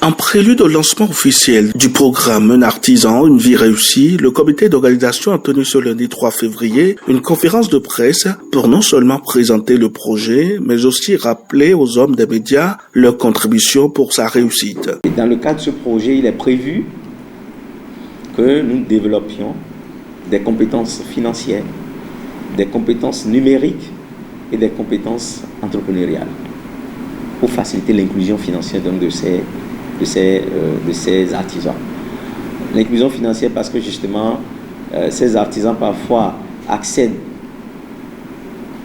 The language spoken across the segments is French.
En prélude au lancement officiel du programme Un artisan, une vie réussie, le comité d'organisation a tenu ce lundi 3 février une conférence de presse pour non seulement présenter le projet, mais aussi rappeler aux hommes des médias leur contribution pour sa réussite. Dans le cadre de ce projet, il est prévu que nous développions des compétences financières, des compétences numériques et des compétences entrepreneuriales pour faciliter l'inclusion financière donc de ces artisans. L'inclusion financière parce que justement ces artisans parfois accèdent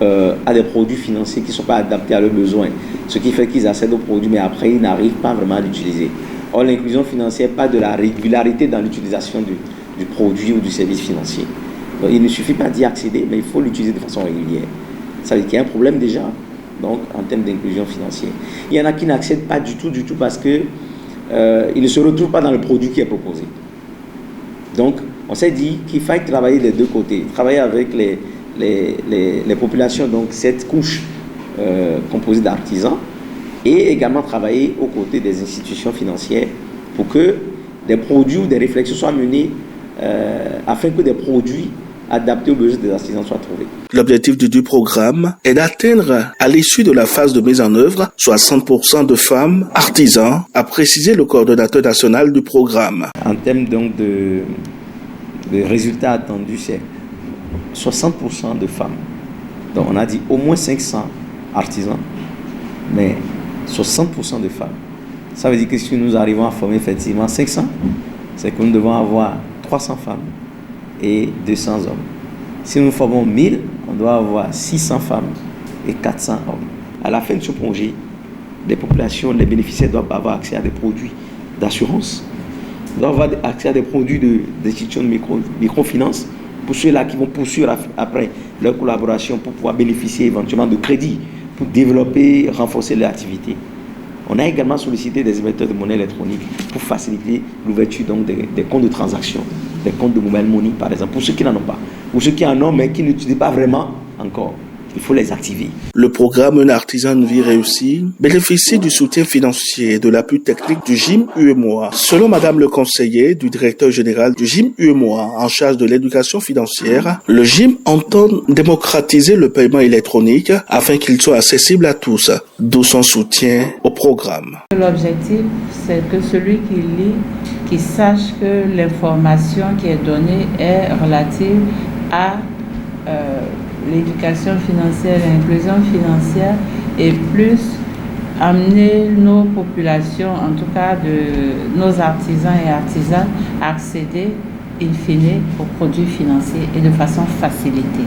à des produits financiers qui ne sont pas adaptés à leurs besoins, ce qui fait qu'ils accèdent aux produits mais après ils n'arrivent pas vraiment à l'utiliser. Or l'inclusion financière part de la régularité dans l'utilisation du produit ou du service financier. Donc, il ne suffit pas d'y accéder, mais il faut l'utiliser de façon régulière. Ça veut dire qu'il y a un problème déjà donc, en termes d'inclusion financière. Il y en a qui n'accèdent pas du tout parce que ils ne se retrouvent pas dans le produit qui est proposé. Donc, on s'est dit qu'il fallait travailler des deux côtés. Travailler avec les populations, donc cette couche composée d'artisans, et également travailler aux côtés des institutions financières pour que des produits ou des réflexions soient menées afin que des produits adaptés aux besoins des artisans soient trouvés. L'objectif du programme est d'atteindre, à l'issue de la phase de mise en œuvre, 60% de femmes artisans, a précisé le coordonnateur national du programme. En termes donc de résultats attendus, c'est 60% de femmes. Donc on a dit au moins 500 artisans, mais 60% de femmes. Ça veut dire que si nous arrivons à former effectivement 500, c'est que nous devons avoir 300 femmes et 200 hommes. Si nous formons 1000, on doit avoir 600 femmes et 400 hommes. À la fin de ce projet, les populations, les bénéficiaires doivent avoir accès à des produits d'assurance, doivent avoir accès à des produits d'institutions de microfinance, pour ceux-là qui vont poursuivre après leur collaboration pour pouvoir bénéficier éventuellement de crédits pour développer, renforcer leur activité. On a également sollicité des émetteurs de monnaie électronique pour faciliter l'ouverture donc des comptes de transaction, des comptes de mobile money par exemple, pour ceux qui n'en ont pas, ou ceux qui en ont mais qui n'utilisent pas vraiment encore. Il faut les activer. Le programme Un artisan, une vie réussie bénéficie du soutien financier et de l'appui technique du GIM UEMOA. Selon Madame le conseiller du directeur général du GIM UEMOA en charge de l'éducation financière, le GIM entend démocratiser le paiement électronique afin qu'il soit accessible à tous, d'où son soutien au programme. L'objectif, c'est que celui qui lit, qui sache que l'information qui est donnée est relative à l'éducation financière, l'inclusion financière, et plus amener nos populations, en tout cas de nos artisans et artisanes, à accéder in fine aux produits financiers et de façon facilitée.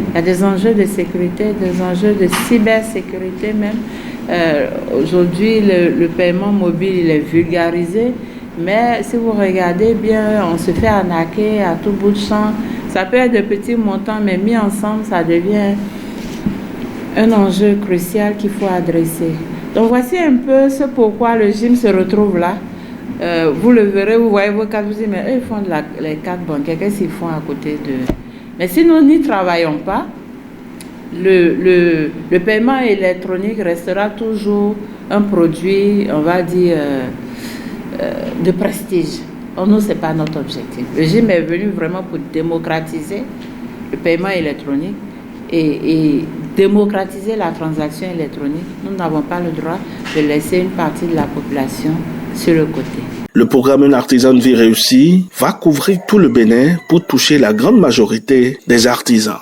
Il y a des enjeux de sécurité, des enjeux de cybersécurité même. Aujourd'hui, le paiement mobile il est vulgarisé, mais si vous regardez bien, on se fait arnaquer à tout bout de champ. Ça peut être de petits montants, mais mis ensemble, ça devient un enjeu crucial qu'il faut adresser. Donc voici un peu ce pourquoi le GIM se retrouve là. Vous le verrez, vous voyez vos cartes, vous dites, mais eux, ils font les cartes bancaires, qu'est-ce qu'ils font à côté de... Mais si nous n'y travaillons pas, le paiement électronique restera toujours un produit, on va dire, de prestige. Or, nous, ce n'est pas notre objectif. Le GIM est venu vraiment pour démocratiser le paiement électronique et démocratiser la transaction électronique. Nous n'avons pas le droit de laisser une partie de la population sur le côté. Le programme Un artisan, une vie réussie va couvrir tout le Bénin pour toucher la grande majorité des artisans.